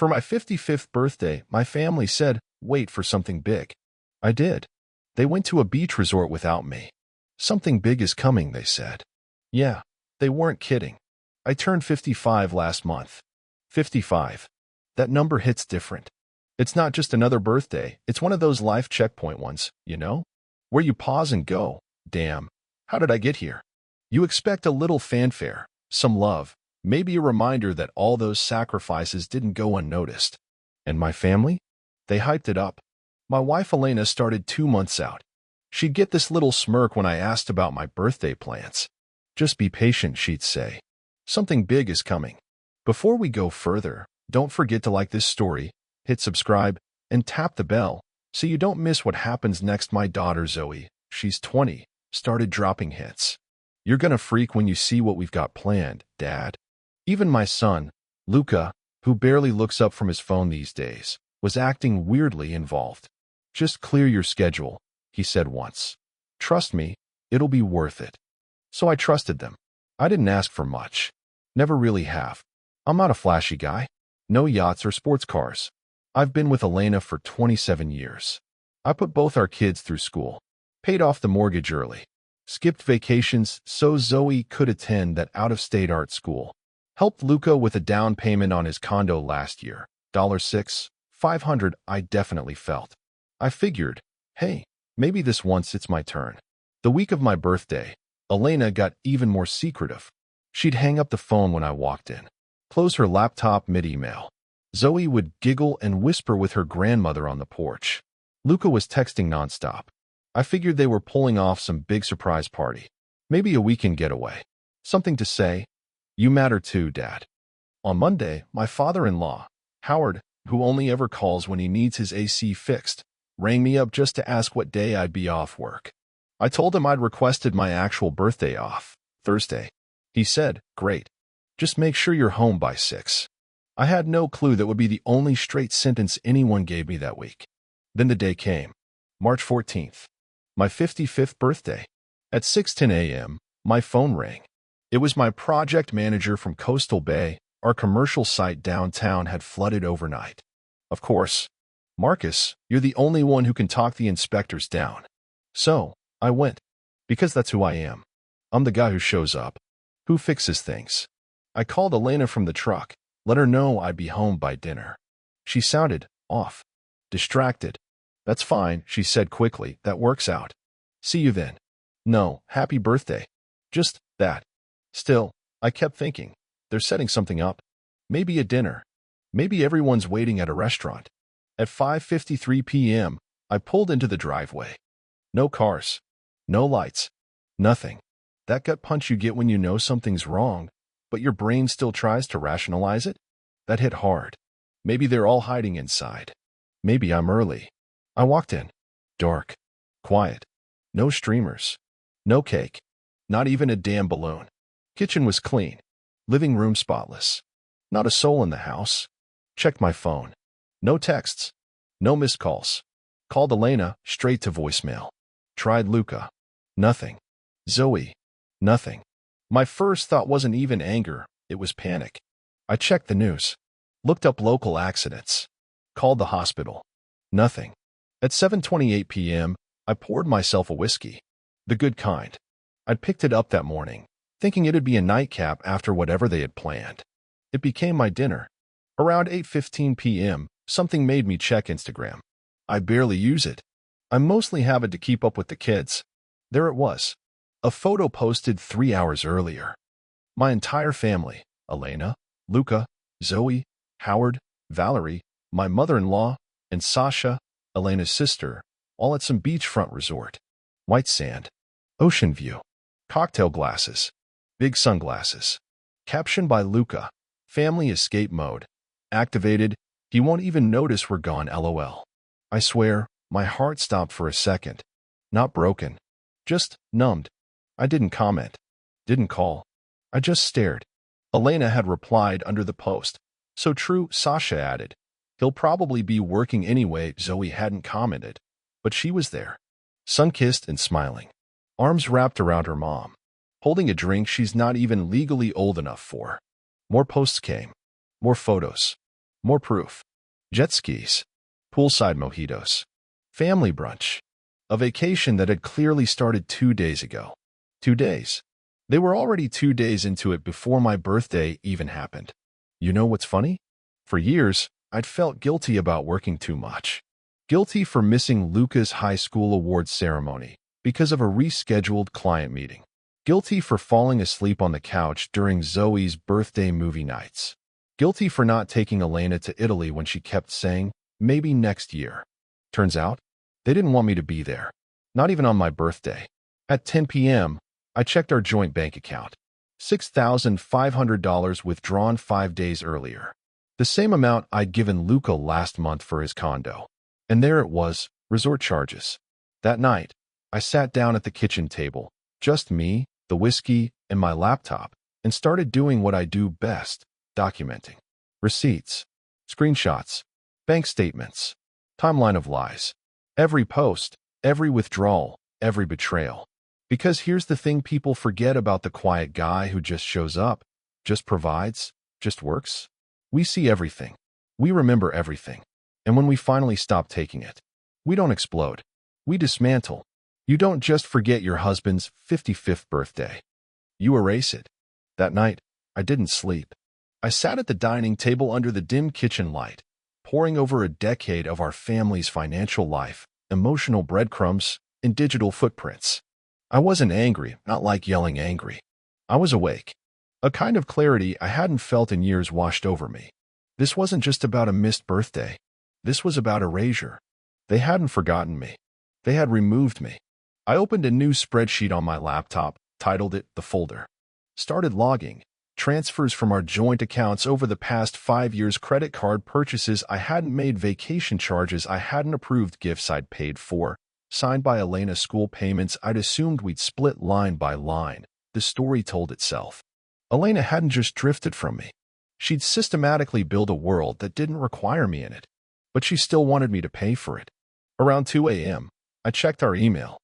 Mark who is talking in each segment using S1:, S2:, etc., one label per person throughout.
S1: For my 55th birthday, my family said, wait for something big. I did. They went to a beach resort without me. Something big is coming, they said. Yeah, they weren't kidding. I turned 55 last month. 55. That number hits different. It's not just another birthday, it's one of those life checkpoint ones, you know? Where you pause and go, damn, how did I get here? You expect a little fanfare, some love, maybe a reminder that all those sacrifices didn't go unnoticed. And my family? They hyped it up. My wife Elena started 2 months out. She'd get this little smirk when I asked about my birthday plans. Just be patient, she'd say. Something big is coming. Before we go further, don't forget to like this story, hit subscribe, and tap the bell so you don't miss what happens next. My daughter Zoe, she's 20, started dropping hints. You're gonna freak when you see what we've got planned, Dad. Even my son, Luca, who barely looks up from his phone these days, was acting weirdly involved. Just clear your schedule, he said once. Trust me, it'll be worth it. So I trusted them. I didn't ask for much. Never really have. I'm not a flashy guy. No yachts or sports cars. I've been with Elena for 27 years. I put both our kids through school, paid off the mortgage early, skipped vacations so Zoe could attend that out-of-state art school, helped Luca with a down payment on his condo last year, $500. I definitely felt. I figured, hey, maybe this once it's my turn. The week of my birthday, Elena got even more secretive. She'd hang up the phone when I walked in, close her laptop mid-email. Zoe would giggle and whisper with her grandmother on the porch. Luca was texting nonstop. I figured they were pulling off some big surprise party. Maybe a weekend getaway. Something to say, you matter too, Dad. On Monday, my father-in-law, Howard, who only ever calls when he needs his AC fixed, rang me up just to ask what day I'd be off work. I told him I'd requested my actual birthday off, Thursday. He said, great. Just make sure you're home by 6. I had no clue that would be the only straight sentence anyone gave me that week. Then the day came, March 14th, my 55th birthday. At 6:10 a.m., my phone rang. It was my project manager from Coastal Bay. Our commercial site downtown had flooded overnight. Of course, Marcus, you're the only one who can talk the inspectors down. So, I went. Because that's who I am. I'm the guy who shows up, who fixes things. I called Elena from the truck, let her know I'd be home by dinner. She sounded off, distracted. That's fine, she said quickly, that works out. See you then. No, happy birthday. Just that. Still, I kept thinking, they're setting something up. Maybe a dinner. Maybe everyone's waiting at a restaurant. At 5:53 p.m., I pulled into the driveway. No cars. No lights. Nothing. That gut punch you get when you know something's wrong, but your brain still tries to rationalize it? That hit hard. Maybe they're all hiding inside. Maybe I'm early. I walked in. Dark. Quiet. No streamers. No cake. Not even a damn balloon. Kitchen was clean. Living room spotless. Not a soul in the house. Checked my phone. No texts. No missed calls. Called Elena, straight to voicemail. Tried Luca. Nothing. Zoe. Nothing. My first thought wasn't even anger, it was panic. I checked the news. Looked up local accidents. Called the hospital. Nothing. At 7:28 p.m., I poured myself a whiskey. The good kind. I'd picked it up that morning, thinking it'd be a nightcap after whatever they had planned. It became my dinner. Around 8:15 p.m., something made me check Instagram. I barely use it. I mostly have it to keep up with the kids. There it was. A photo posted 3 hours earlier. My entire family, Elena, Luca, Zoe, Howard, Valerie, my mother-in-law, and Sasha, Elena's sister, all at some beachfront resort. White sand. Ocean view. Cocktail glasses. Big sunglasses. Caption by Luca. Family escape mode. Activated. He won't even notice we're gone, LOL. I swear, my heart stopped for a second. Not broken. Just numbed. I didn't comment. Didn't call. I just stared. Elena had replied under the post. So true, Sasha added. He'll probably be working anyway. Zoe hadn't commented. But she was there. Sun-kissed and smiling. Arms wrapped around her mom. Holding a drink she's not even legally old enough for. More posts came. More photos. More proof. Jet skis. Poolside mojitos. Family brunch. A vacation that had clearly started 2 days ago. 2 days. They were already 2 days into it before my birthday even happened. You know what's funny? For years, I'd felt guilty about working too much. Guilty for missing Luca's high school awards ceremony because of a rescheduled client meeting. Guilty for falling asleep on the couch during Zoe's birthday movie nights. Guilty for not taking Elena to Italy when she kept saying, maybe next year. Turns out, they didn't want me to be there. Not even on my birthday. At 10 p.m., I checked our joint bank account. $6,500 withdrawn 5 days earlier. The same amount I'd given Luca last month for his condo. And there it was, resort charges. That night, I sat down at the kitchen table, just me, the whiskey, and my laptop, and started doing what I do best, documenting. Receipts, screenshots, bank statements, timeline of lies. Every post, every withdrawal, every betrayal. Because here's the thing people forget about the quiet guy who just shows up, just provides, just works. We see everything. We remember everything. And when we finally stop taking it, we don't explode. We dismantle. You don't just forget your husband's 55th birthday. You erase it. That night, I didn't sleep. I sat at the dining table under the dim kitchen light, poring over a decade of our family's financial life, emotional breadcrumbs, and digital footprints. I wasn't angry, not like yelling angry. I was awake. A kind of clarity I hadn't felt in years washed over me. This wasn't just about a missed birthday. This was about erasure. They hadn't forgotten me. They had removed me. I opened a new spreadsheet on my laptop, titled it The Folder. Started logging. Transfers from our joint accounts over the past 5 years, credit card purchases I hadn't made, vacation charges I hadn't approved, gifts I'd paid for, signed by Elena, school payments I'd assumed we'd split line by line. The story told itself. Elena hadn't just drifted from me. She'd systematically built a world that didn't require me in it, but she still wanted me to pay for it. Around 2 a.m., I checked our email.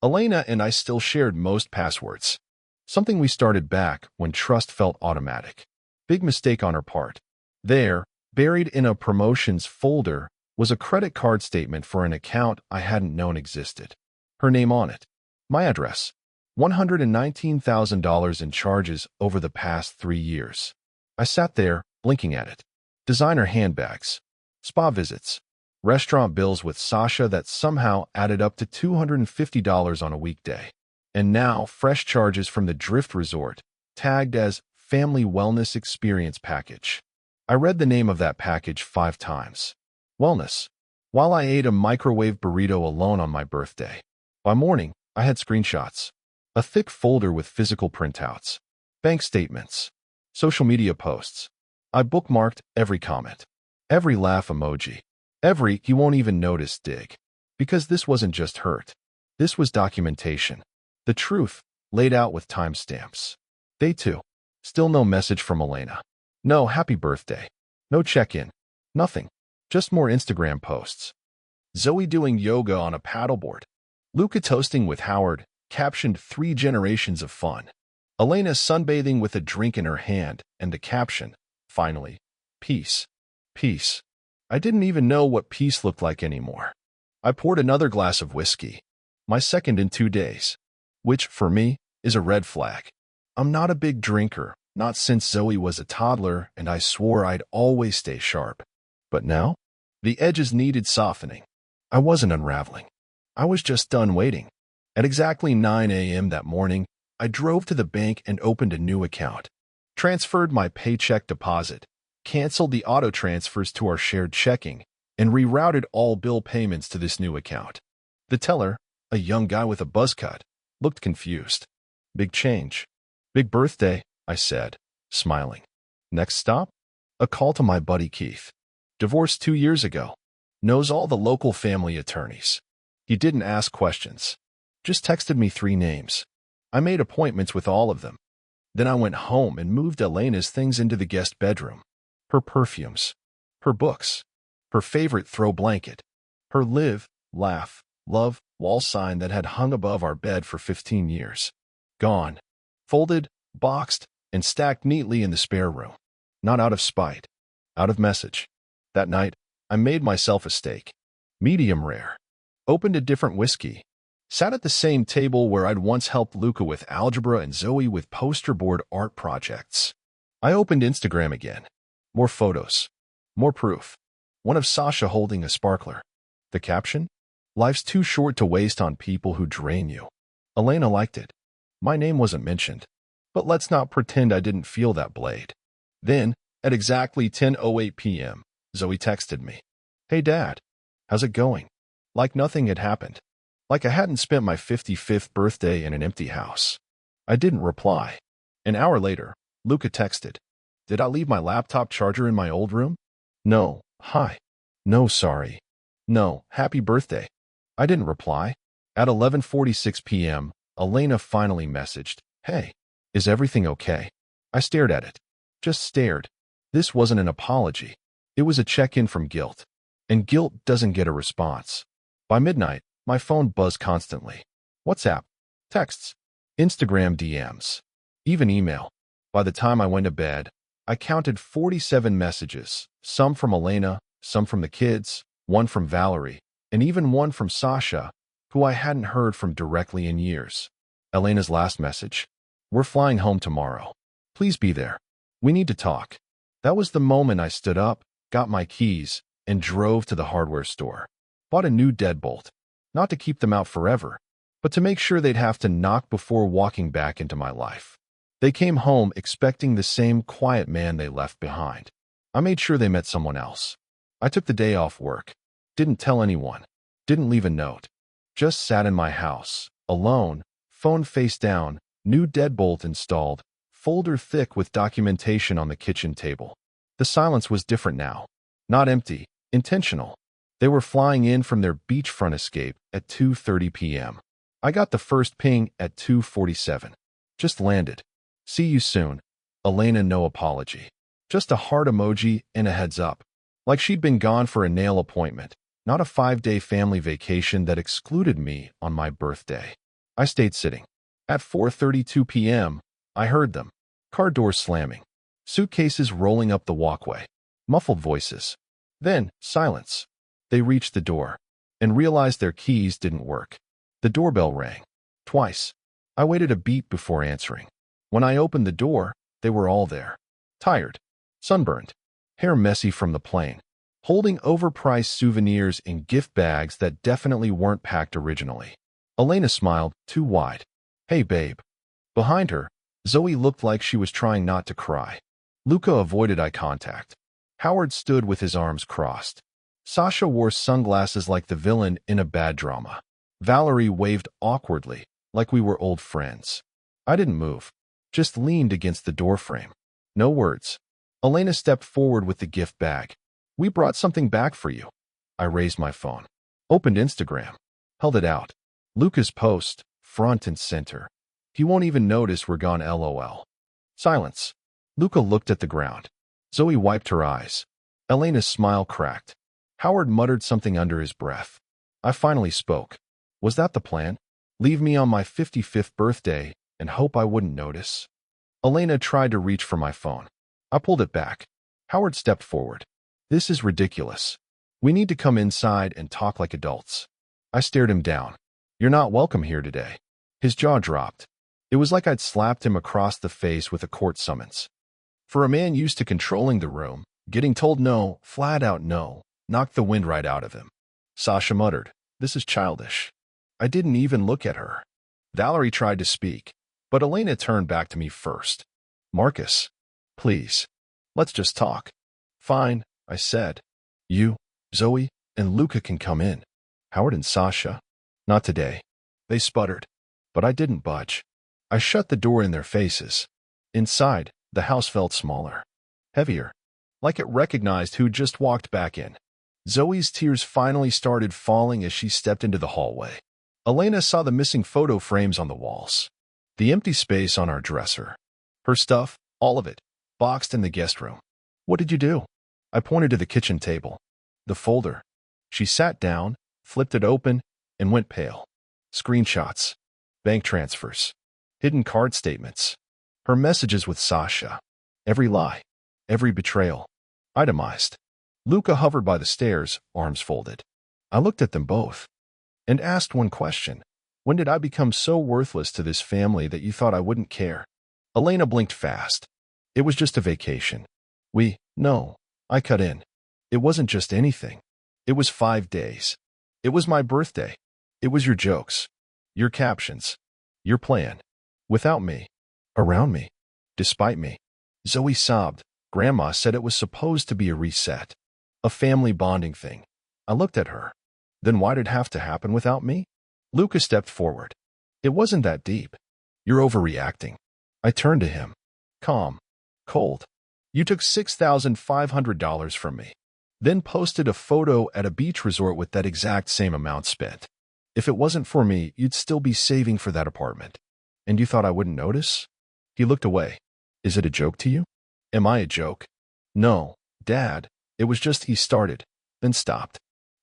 S1: Elena and I still shared most passwords. Something we started back when trust felt automatic. Big mistake on her part. There, buried in a promotions folder, was a credit card statement for an account I hadn't known existed. Her name on it. My address. $119,000 in charges over the past 3 years. I sat there, blinking at it. Designer handbags. Spa visits. Restaurant bills with Sasha that somehow added up to $250 on a weekday. And now, fresh charges from the Drift Resort, tagged as Family Wellness Experience Package. I read the name of that package 5 times. Wellness. While I ate a microwave burrito alone on my birthday. By morning, I had screenshots. A thick folder with physical printouts. Bank statements. Social media posts. I bookmarked every comment. Every laugh emoji. Every "you won't even notice" dig. Because this wasn't just hurt. This was documentation. The truth, laid out with timestamps. Day 2. Still no message from Elena. No happy birthday. No check-in. Nothing. Just more Instagram posts. Zoe doing yoga on a paddleboard. Luca toasting with Howard, captioned 3 generations of fun. Elena sunbathing with a drink in her hand, and the caption, finally, peace. Peace. I didn't even know what peace looked like anymore. I poured another glass of whiskey. My second in 2 days. Which, for me, is a red flag. I'm not a big drinker, not since Zoe was a toddler and I swore I'd always stay sharp. But now, the edges needed softening. I wasn't unraveling. I was just done waiting. At exactly 9 a.m. that morning, I drove to the bank and opened a new account. Transferred my paycheck deposit, canceled the auto transfers to our shared checking, and rerouted all bill payments to this new account. The teller, a young guy with a buzz cut, looked confused. Big change. Big birthday, I said, smiling. Next stop? A call to my buddy Keith. Divorced 2 years ago. Knows all the local family attorneys. He didn't ask questions. Just texted me 3 names. I made appointments with all of them. Then I went home and moved Elena's things into the guest bedroom. Her perfumes. Her books. Her favorite throw blanket. Her live, laugh, love wall sign that had hung above our bed for 15 years. Gone. Folded, boxed, and stacked neatly in the spare room. Not out of spite. Out of message. That night, I made myself a steak. Medium rare. Opened a different whiskey. Sat at the same table where I'd once helped Luca with algebra and Zoe with poster board art projects. I opened Instagram again. More photos. More proof. One of Sasha holding a sparkler. The caption? Life's too short to waste on people who drain you. Elena liked it. My name wasn't mentioned. But let's not pretend I didn't feel that blade. Then, at exactly 10:08 p.m., Zoe texted me. Hey Dad, how's it going? Like nothing had happened. Like I hadn't spent my 55th birthday in an empty house. I didn't reply. An hour later, Luca texted. Did I leave my laptop charger in my old room? No, hi. No, sorry. No, happy birthday. I didn't reply. At 11:46 p.m., Elena finally messaged, Hey, is everything okay? I stared at it. Just stared. This wasn't an apology. It was a check-in from guilt. And guilt doesn't get a response. By midnight, my phone buzzed constantly. WhatsApp, texts, Instagram DMs, even email. By the time I went to bed, I counted 47 messages, some from Elena, some from the kids, one from Valerie, and even one from Sasha, who I hadn't heard from directly in years. Elena's last message. We're flying home tomorrow. Please be there. We need to talk. That was the moment I stood up, got my keys, and drove to the hardware store. Bought a new deadbolt. Not to keep them out forever, but to make sure they'd have to knock before walking back into my life. They came home expecting the same quiet man they left behind. I made sure they met someone else. I took the day off work. Didn't tell anyone. Didn't leave a note. Just sat in my house, alone, phone face down, new deadbolt installed, folder thick with documentation on the kitchen table. The silence was different now. Not empty, intentional. They were flying in from their beachfront escape at 2:30 p.m. I got the first ping at 2:47. Just landed. See you soon. Elena, no apology. Just a heart emoji and a heads up. Like she'd been gone for a nail appointment, not a 5-day family vacation that excluded me on my birthday. I stayed sitting. At 4:32 p.m., I heard them. Car doors slamming. Suitcases rolling up the walkway. Muffled voices. Then, silence. They reached the door and realized their keys didn't work. The doorbell rang. Twice. I waited a beat before answering. When I opened the door, they were all there. Tired. Sunburned. Hair messy from the plane. Holding overpriced souvenirs in gift bags that definitely weren't packed originally. Elena smiled, too wide. Hey, babe. Behind her, Zoe looked like she was trying not to cry. Luca avoided eye contact. Howard stood with his arms crossed. Sasha wore sunglasses like the villain in a bad drama. Valerie waved awkwardly, like we were old friends. I didn't move, just leaned against the doorframe. No words. Elena stepped forward with the gift bag. We brought something back for you. I raised my phone. Opened Instagram. Held it out. Luca's post, front and center. He won't even notice we're gone, LOL. Silence. Luca looked at the ground. Zoe wiped her eyes. Elena's smile cracked. Howard muttered something under his breath. I finally spoke. Was that the plan? Leave me on my 55th birthday and hope I wouldn't notice? Elena tried to reach for my phone. I pulled it back. Howard stepped forward. This is ridiculous. We need to come inside and talk like adults. I stared him down. You're not welcome here today. His jaw dropped. It was like I'd slapped him across the face with a court summons. For a man used to controlling the room, getting told no, flat out no, knocked the wind right out of him. Sasha muttered, This is childish. I didn't even look at her. Valerie tried to speak, but Elena turned back to me first. Marcus, please, let's just talk. Fine, I said. You, Zoe, and Luca can come in. Howard and Sasha. Not today. They sputtered, but I didn't budge. I shut the door in their faces. Inside, the house felt smaller, heavier, like it recognized who just walked back in. Zoe's tears finally started falling as she stepped into the hallway. Elena saw the missing photo frames on the walls, the empty space on our dresser. Her stuff, all of it, boxed in the guest room. What did you do? I pointed to the kitchen table. The folder. She sat down, flipped it open, and went pale. Screenshots, bank transfers, hidden card statements. Her messages with Sasha. Every lie, every betrayal, itemized. Luca hovered by the stairs, arms folded. I looked at them both and asked one question. When did I become so worthless to this family that you thought I wouldn't care? Elena blinked fast. It was just a vacation. No, I cut in. It wasn't just anything. It was 5 days. It was my birthday. It was your jokes, your captions, your plan. Without me, around me, despite me. Zoe sobbed. Grandma said it was supposed to be a reset, a family bonding thing. I looked at her. Then why did it have to happen without me? Luca stepped forward. It wasn't that deep. You're overreacting. I turned to him. Calm. Cold. You took $6,500 from me, then posted a photo at a beach resort with that exact same amount spent. If it wasn't for me, you'd still be saving for that apartment. And you thought I wouldn't notice? He looked away. Is it a joke to you? Am I a joke? No, Dad. It was just he started, then stopped.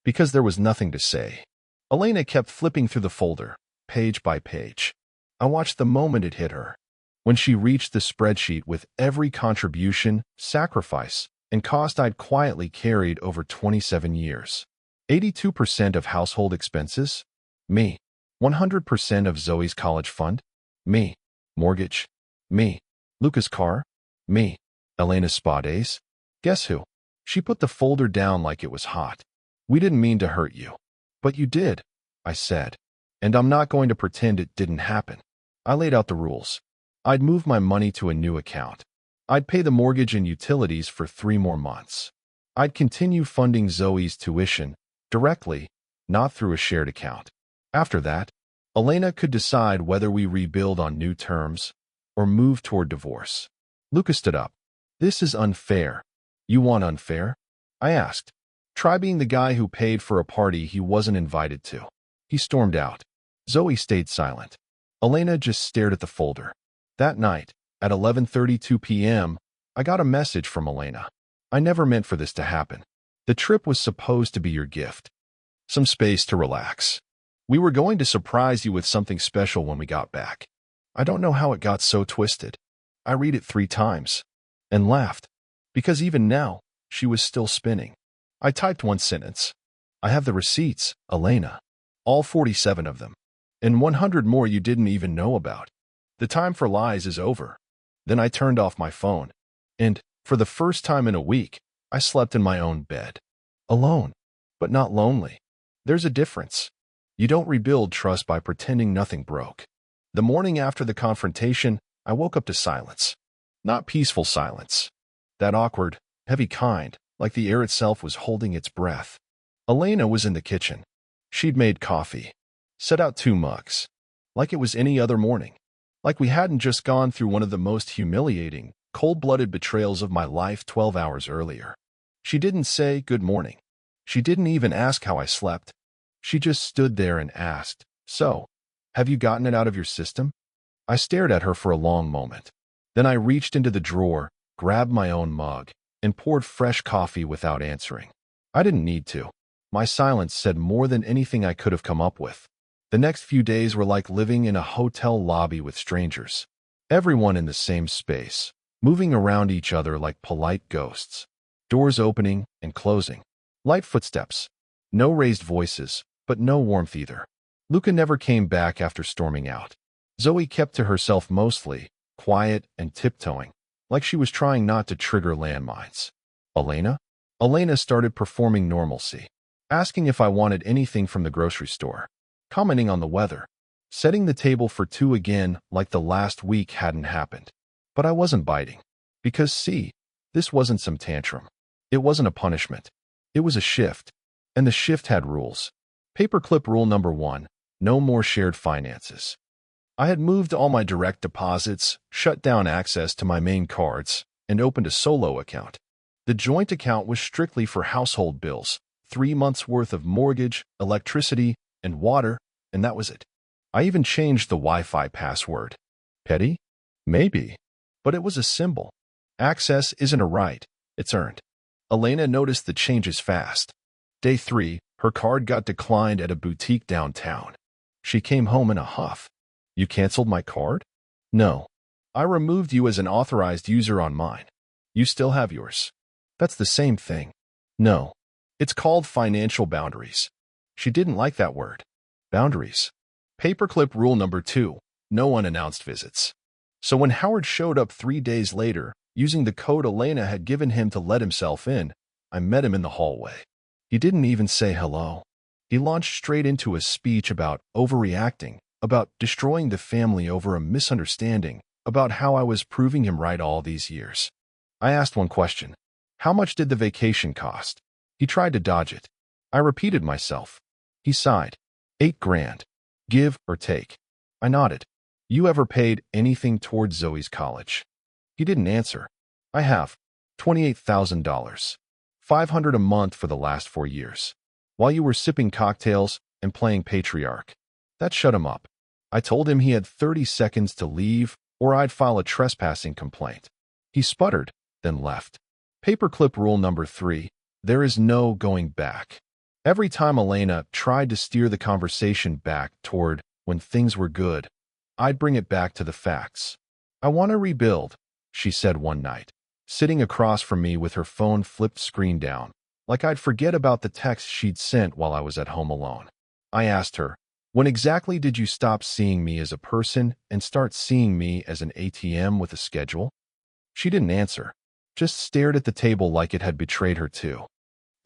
S1: Because there was nothing to say. Elena kept flipping through the folder, page by page. I watched the moment it hit her. When she reached the spreadsheet with every contribution, sacrifice, and cost I'd quietly carried over 27 years. 82% of household expenses? Me. 100% of Zoe's college fund? Me. Mortgage? Me. Luca's car? Me. Elena's spa days? Guess who? She put the folder down like it was hot. We didn't mean to hurt you. But you did, I said. And I'm not going to pretend it didn't happen. I laid out the rules. I'd move my money to a new account. I'd pay the mortgage and utilities for 3 more months. I'd continue funding Zoe's tuition directly, not through a shared account. After that, Elena could decide whether we rebuild on new terms or move toward divorce. Luca stood up. This is unfair. You want unfair? I asked. Try being the guy who paid for a party he wasn't invited to. He stormed out. Zoe stayed silent. Elena just stared at the folder. That night, at 11:32 p.m., I got a message from Elena. I never meant for this to happen. The trip was supposed to be your gift. Some space to relax. We were going to surprise you with something special when we got back. I don't know how it got so twisted. I read it 3 times and laughed, because even now, she was still spinning. I typed one sentence. I have the receipts, Elena. All 47 of them. And 100 more you didn't even know about. The time for lies is over. Then I turned off my phone. And, for the first time in a week, I slept in my own bed. Alone, but not lonely. There's a difference. You don't rebuild trust by pretending nothing broke. The morning after the confrontation, I woke up to silence. Not peaceful silence. That awkward, heavy kind, like the air itself was holding its breath. Elena was in the kitchen. She'd made coffee. Set out 2 mugs. Like it was any other morning. Like we hadn't just gone through one of the most humiliating, cold-blooded betrayals of my life 12 hours earlier. She didn't say good morning. She didn't even ask how I slept. She just stood there and asked, So, have you gotten it out of your system? I stared at her for a long moment. Then I reached into the drawer, grabbed my own mug, and poured fresh coffee without answering. I didn't need to. My silence said more than anything I could have come up with. The next few days were like living in a hotel lobby with strangers. Everyone in the same space, moving around each other like polite ghosts. Doors opening and closing. Light footsteps. No raised voices, but no warmth either. Luca never came back after storming out. Zoe kept to herself mostly, quiet and tiptoeing, like she was trying not to trigger landmines. Elena? Elena started performing normalcy, asking if I wanted anything from the grocery store, commenting on the weather, setting the table for 2 again like the last week hadn't happened. But I wasn't biting. Because see, this wasn't some tantrum. It wasn't a punishment. It was a shift. And the shift had rules. Paperclip rule number 1, no more shared finances. I had moved all my direct deposits, shut down access to my main cards, and opened a solo account. The joint account was strictly for household bills, 3 months' worth of mortgage, electricity, and water, and that was it. I even changed the Wi-Fi password. Petty? Maybe. But it was a symbol. Access isn't a right, it's earned. Elena noticed the changes fast. Day 3, her card got declined at a boutique downtown. She came home in a huff. You canceled my card? No. I removed you as an authorized user on mine. You still have yours. That's the same thing. No. It's called financial boundaries. She didn't like that word. Boundaries. Paperclip rule number 2. No unannounced visits. So when Howard showed up 3 days later, using the code Elena had given him to let himself in, I met him in the hallway. He didn't even say hello. He launched straight into a speech about overreacting, about destroying the family over a misunderstanding, about how I was proving him right all these years. I asked one question. How much did the vacation cost? He tried to dodge it. I repeated myself. He sighed. 8 grand. Give or take. I nodded. You ever paid anything towards Zoe's college? He didn't answer. I have. $28,000. $500 a month for the last 4 years. While you were sipping cocktails and playing Patriarch. That shut him up. I told him he had 30 seconds to leave or I'd file a trespassing complaint. He sputtered, then left. Paperclip rule number 3. There is no going back. Every time Elena tried to steer the conversation back toward when things were good, I'd bring it back to the facts. I want to rebuild, she said one night, sitting across from me with her phone flipped screen down, like I'd forget about the text she'd sent while I was at home alone. I asked her, when exactly did you stop seeing me as a person and start seeing me as an ATM with a schedule? She didn't answer, just stared at the table like it had betrayed her too.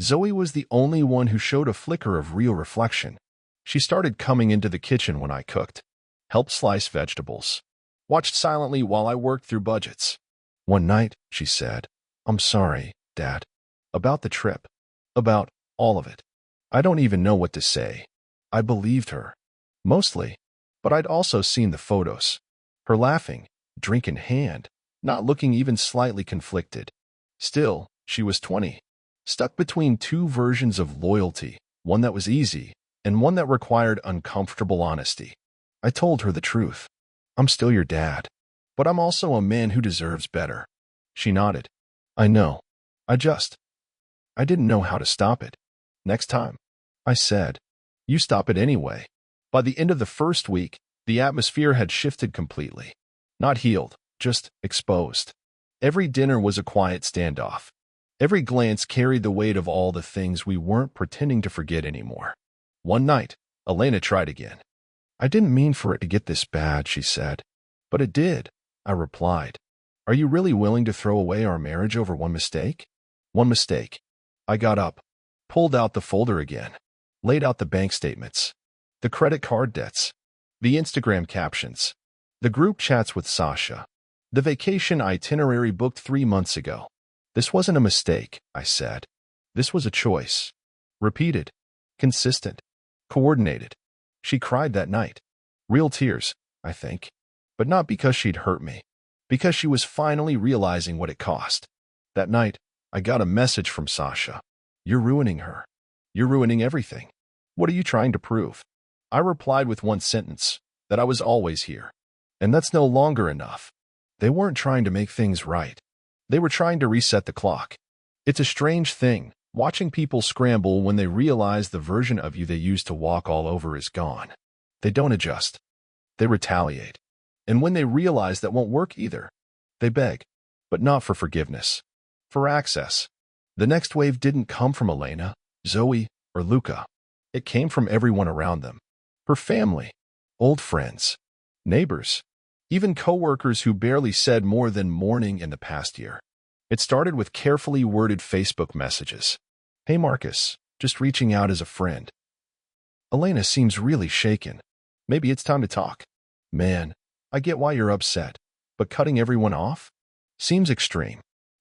S1: Zoe was the only one who showed a flicker of real reflection. She started coming into the kitchen when I cooked, helped slice vegetables, watched silently while I worked through budgets. One night, she said, I'm sorry, Dad. About the trip. About all of it. I don't even know what to say. I believed her. Mostly. But I'd also seen the photos. Her laughing, drink in hand, not looking even slightly conflicted. Still, she was 20. Stuck between 2 versions of loyalty, one that was easy and one that required uncomfortable honesty. I told her the truth. I'm still your dad, but I'm also a man who deserves better. She nodded. I know. I didn't know how to stop it. Next time, I said, you stop it anyway. By the end of the first week, the atmosphere had shifted completely. Not healed, just exposed. Every dinner was a quiet standoff. Every glance carried the weight of all the things we weren't pretending to forget anymore. One night, Elena tried again. I didn't mean for it to get this bad, she said. But it did, I replied. Are you really willing to throw away our marriage over one mistake? One mistake. I got up, pulled out the folder again, laid out the bank statements, the credit card debts, the Instagram captions, the group chats with Sasha, the vacation itinerary booked 3 months ago. This wasn't a mistake, I said. This was a choice. Repeated. Consistent. Coordinated. She cried that night. Real tears, I think. But not because she'd hurt me. Because she was finally realizing what it cost. That night, I got a message from Sasha. You're ruining her. You're ruining everything. What are you trying to prove? I replied with one sentence, that I was always here. And that's no longer enough. They weren't trying to make things right. They were trying to reset the clock. It's a strange thing, watching people scramble when they realize the version of you they used to walk all over is gone. They don't adjust. They retaliate. And when they realize that won't work either, they beg, but not for forgiveness, for access. The next wave didn't come from Elena, Zoe, or Luca. It came from everyone around them. Her family, old friends, neighbors, even coworkers who barely said more than morning in the past year. It started with carefully worded Facebook messages. Hey Marcus, just reaching out as a friend. Elena seems really shaken. Maybe it's time to talk. Man, I get why you're upset, but cutting everyone off? Seems extreme.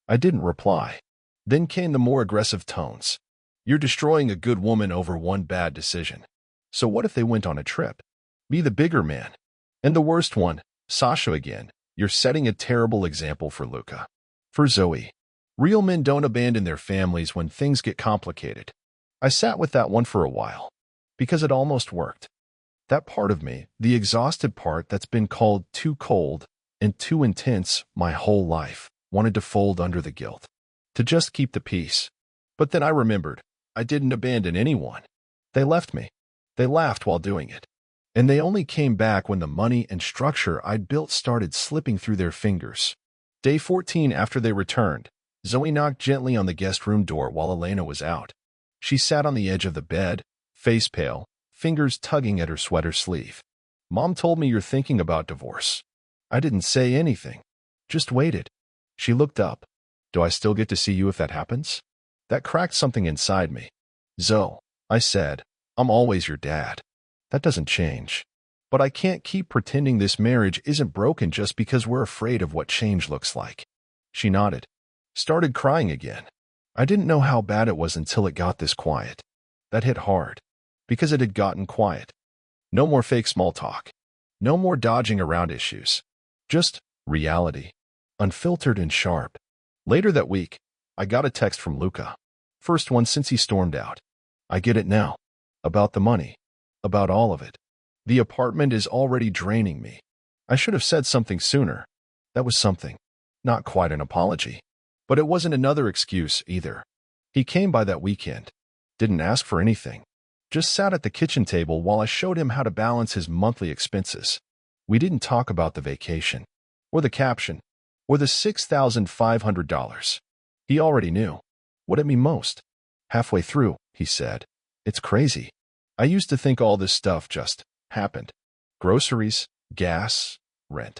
S1: I didn't reply. Then came the more aggressive tones. You're destroying a good woman over one bad decision. So what if they went on a trip? Be the bigger man. And the worst one, Sasha again, you're setting a terrible example for Luca. For Zoe. Real men don't abandon their families when things get complicated. I sat with that one for a while. Because it almost worked. That part of me, the exhausted part that's been called too cold and too intense my whole life, wanted to fold under the guilt. To just keep the peace. But then I remembered, I didn't abandon anyone. They left me. They laughed while doing it. And they only came back when the money and structure I'd built started slipping through their fingers. Day 14 after they returned, Zoe knocked gently on the guest room door while Elena was out. She sat on the edge of the bed, face pale, fingers tugging at her sweater sleeve. Mom told me you're thinking about divorce. I didn't say anything. Just waited. She looked up. Do I still get to see you if that happens? That cracked something inside me. Zoe, I said, I'm always your dad. That doesn't change. But I can't keep pretending this marriage isn't broken just because we're afraid of what change looks like. She nodded. Started crying again. I didn't know how bad it was until it got this quiet. That hit hard. Because it had gotten quiet. No more fake small talk. No more dodging around issues. Just reality. Unfiltered and sharp. Later that week, I got a text from Luca. First one since he stormed out. I get it now. About the money. About all of it. The apartment is already draining me. I should have said something sooner. That was something. Not quite an apology. But it wasn't another excuse either. He came by that weekend. Didn't ask for anything. Just sat at the kitchen table while I showed him how to balance his monthly expenses. We didn't talk about the vacation. Or the caption. Or the $6,500. He already knew. What hit me most? Halfway through, he said, it's crazy. I used to think all this stuff just happened. Groceries, gas, rent.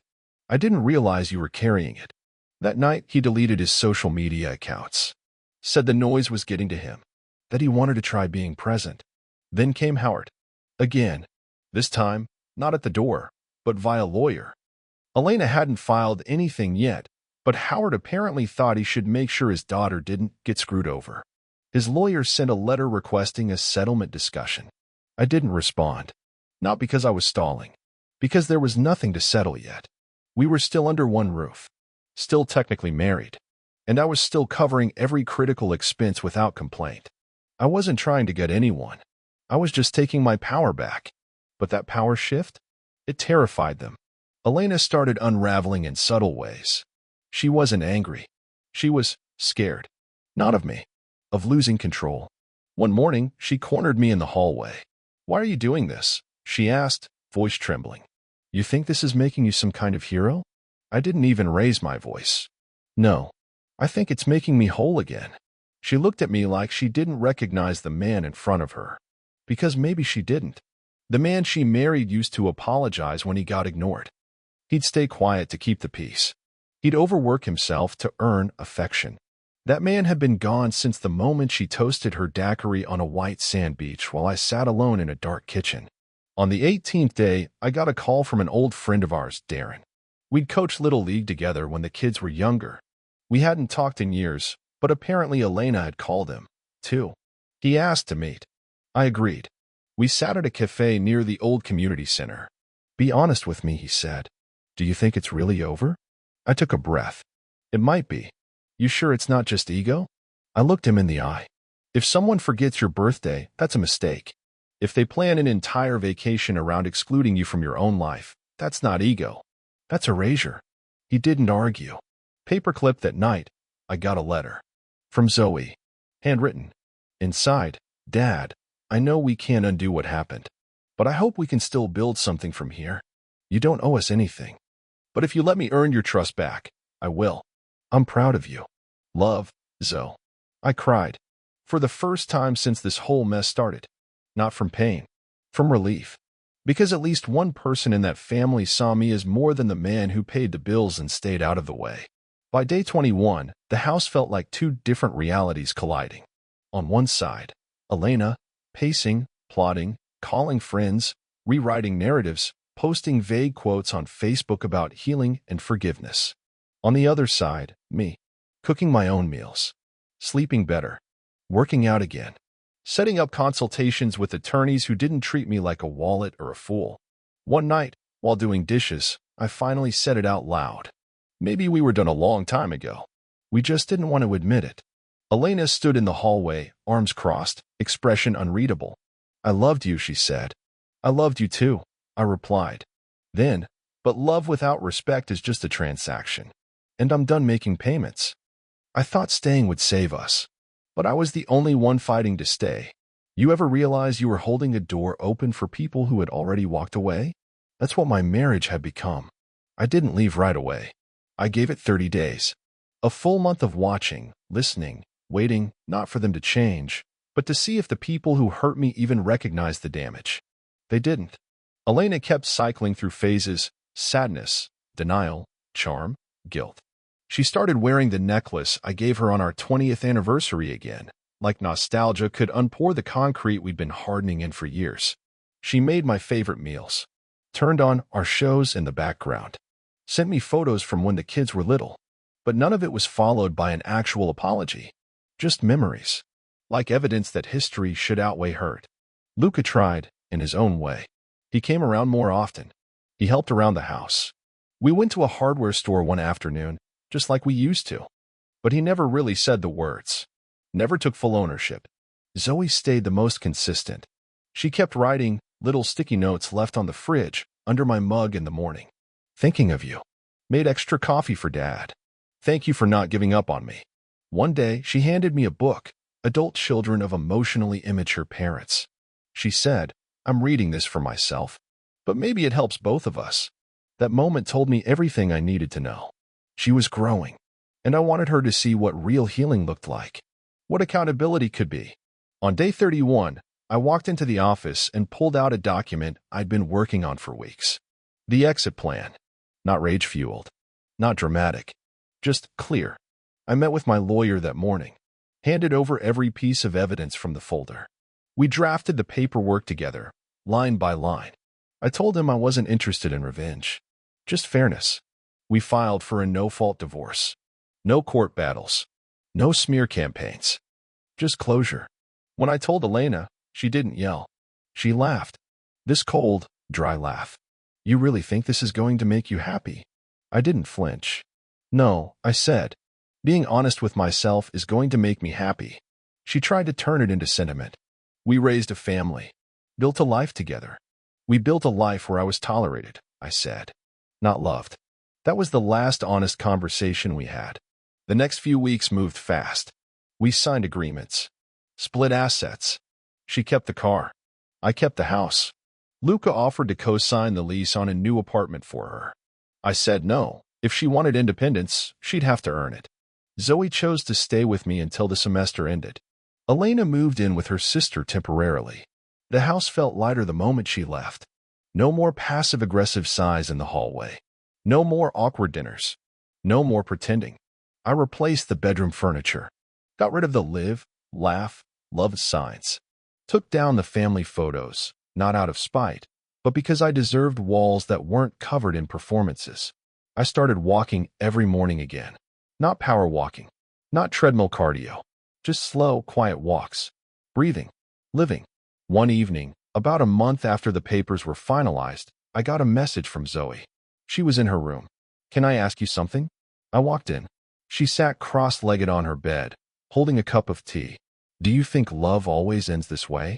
S1: I didn't realize you were carrying it. That night, he deleted his social media accounts. Said the noise was getting to him. That he wanted to try being present. Then came Howard. Again. This time, not at the door, but via lawyer. Elena hadn't filed anything yet, but Howard apparently thought he should make sure his daughter didn't get screwed over. His lawyer sent a letter requesting a settlement discussion. I didn't respond. Not because I was stalling. Because there was nothing to settle yet. We were still under one roof. Still technically married. And I was still covering every critical expense without complaint. I wasn't trying to get anyone. I was just taking my power back. But that power shift? It terrified them. Elena started unraveling in subtle ways. She wasn't angry. She was scared. Not of me. Of losing control. One morning, she cornered me in the hallway. Why are you doing this? She asked, voice trembling. You think this is making you some kind of hero? I didn't even raise my voice. No. I think it's making me whole again. She looked at me like she didn't recognize the man in front of her. Because maybe she didn't. The man she married used to apologize when he got ignored. He'd stay quiet to keep the peace. He'd overwork himself to earn affection. That man had been gone since the moment she toasted her daiquiri on a white sand beach while I sat alone in a dark kitchen. On the 18th day, I got a call from an old friend of ours, Darren. We'd coached Little League together when the kids were younger. We hadn't talked in years, but apparently Elena had called him, too. He asked to meet. I agreed. We sat at a cafe near the old community center. Be honest with me, he said. Do you think it's really over? I took a breath. It might be. You sure it's not just ego? I looked him in the eye. If someone forgets your birthday, that's a mistake. If they plan an entire vacation around excluding you from your own life, that's not ego. That's erasure. He didn't argue. Paperclip that night, I got a letter. From Zoe. Handwritten. Inside, Dad, I know we can't undo what happened. But I hope we can still build something from here. You don't owe us anything. But if you let me earn your trust back, I will. I'm proud of you. Love, Zoe. I cried. For the first time since this whole mess started. Not from pain. From relief. Because at least one person in that family saw me as more than the man who paid the bills and stayed out of the way. By day 21, the house felt like two different realities colliding. On one side, Elena, pacing, plotting, calling friends, rewriting narratives, posting vague quotes on Facebook about healing and forgiveness. On the other side, me, cooking my own meals, sleeping better, working out again, setting up consultations with attorneys who didn't treat me like a wallet or a fool. One night, while doing dishes, I finally said it out loud. Maybe we were done a long time ago. We just didn't want to admit it. Elena stood in the hallway, arms crossed, expression unreadable. I loved you, she said. I loved you too, I replied. Then, but love without respect is just a transaction. And I'm done making payments. I thought staying would save us. But I was the only one fighting to stay. You ever realize you were holding a door open for people who had already walked away? That's what my marriage had become. I didn't leave right away. I gave it 30 days. A full month of watching, listening, waiting, not for them to change, but to see if the people who hurt me even recognized the damage. They didn't. Elena kept cycling through phases: sadness, denial, charm, guilt. She started wearing the necklace I gave her on our 20th anniversary again, like nostalgia could unpour the concrete we'd been hardening in for years. She made my favorite meals, turned on our shows in the background, sent me photos from when the kids were little, but none of it was followed by an actual apology. Just memories, like evidence that history should outweigh hurt. Luca tried, in his own way. He came around more often. He helped around the house. We went to a hardware store one afternoon, just like we used to. But he never really said the words. Never took full ownership. Zoe stayed the most consistent. She kept writing little sticky notes left on the fridge under my mug in the morning. Thinking of you. Made extra coffee for Dad. Thank you for not giving up on me. One day, she handed me a book, Adult Children of Emotionally Immature Parents. She said, I'm reading this for myself, but maybe it helps both of us. That moment told me everything I needed to know. She was growing, and I wanted her to see what real healing looked like, what accountability could be. On day 31, I walked into the office and pulled out a document I'd been working on for weeks. The exit plan. Not rage-fueled, not dramatic, just clear. I met with my lawyer that morning, handed over every piece of evidence from the folder. We drafted the paperwork together, line by line. I told him I wasn't interested in revenge, just fairness. We filed for a no-fault divorce. No court battles. No smear campaigns. Just closure. When I told Elena, she didn't yell. She laughed. This cold, dry laugh. You really think this is going to make you happy? I didn't flinch. No, I said. Being honest with myself is going to make me happy. She tried to turn it into sentiment. We raised a family. Built a life together. We built a life where I was tolerated, I said. Not loved. That was the last honest conversation we had. The next few weeks moved fast. We signed agreements. Split assets. She kept the car. I kept the house. Luca offered to co-sign the lease on a new apartment for her. I said no. If she wanted independence, she'd have to earn it. Zoe chose to stay with me until the semester ended. Elena moved in with her sister temporarily. The house felt lighter the moment she left. No more passive-aggressive sighs in the hallway. No more awkward dinners. No more pretending. I replaced the bedroom furniture. Got rid of the live, laugh, love signs. Took down the family photos, not out of spite, but because I deserved walls that weren't covered in performances. I started walking every morning again. Not power walking. Not treadmill cardio. Just slow, quiet walks. Breathing. Living. One evening, about a month after the papers were finalized, I got a message from Zoe. She was in her room. Can I ask you something? I walked in. She sat cross-legged on her bed, holding a cup of tea. Do you think love always ends this way?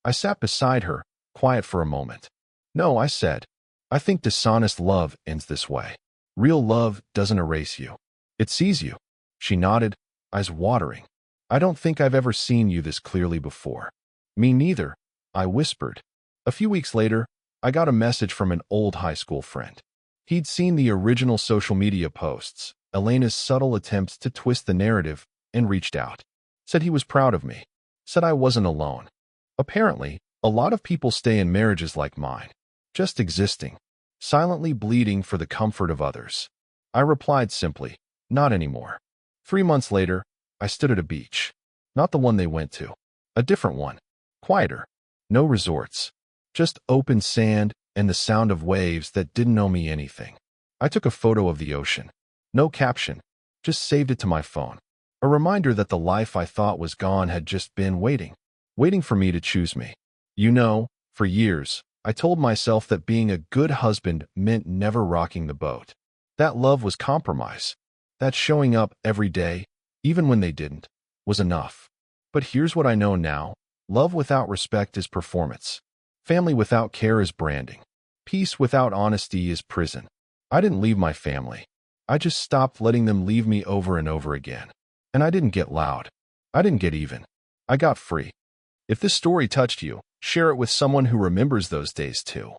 S1: I sat beside her, quiet for a moment. No, I said. I think dishonest love ends this way. Real love doesn't erase you. It sees you. She nodded, eyes watering. I don't think I've ever seen you this clearly before. Me neither, I whispered. A few weeks later, I got a message from an old high school friend. He'd seen the original social media posts, Elena's subtle attempts to twist the narrative, and reached out. Said he was proud of me. Said I wasn't alone. Apparently, a lot of people stay in marriages like mine, just existing, silently bleeding for the comfort of others. I replied simply, not anymore. 3 months later, I stood at a beach. Not the one they went to. A different one. Quieter. No resorts. Just open sand and the sound of waves that didn't know me anything. I took a photo of the ocean. No caption. Just saved it to my phone. A reminder that the life I thought was gone had just been waiting for me to choose me. You know, for years, I told myself that being a good husband meant never rocking the boat. That love was compromise. That showing up every day, even when they didn't, was enough. But here's what I know now. Love without respect is performance. Family without care is branding. Peace without honesty is prison. I didn't leave my family. I just stopped letting them leave me over and over again. And I didn't get loud. I didn't get even. I got free. If this story touched you, share it with someone who remembers those days too.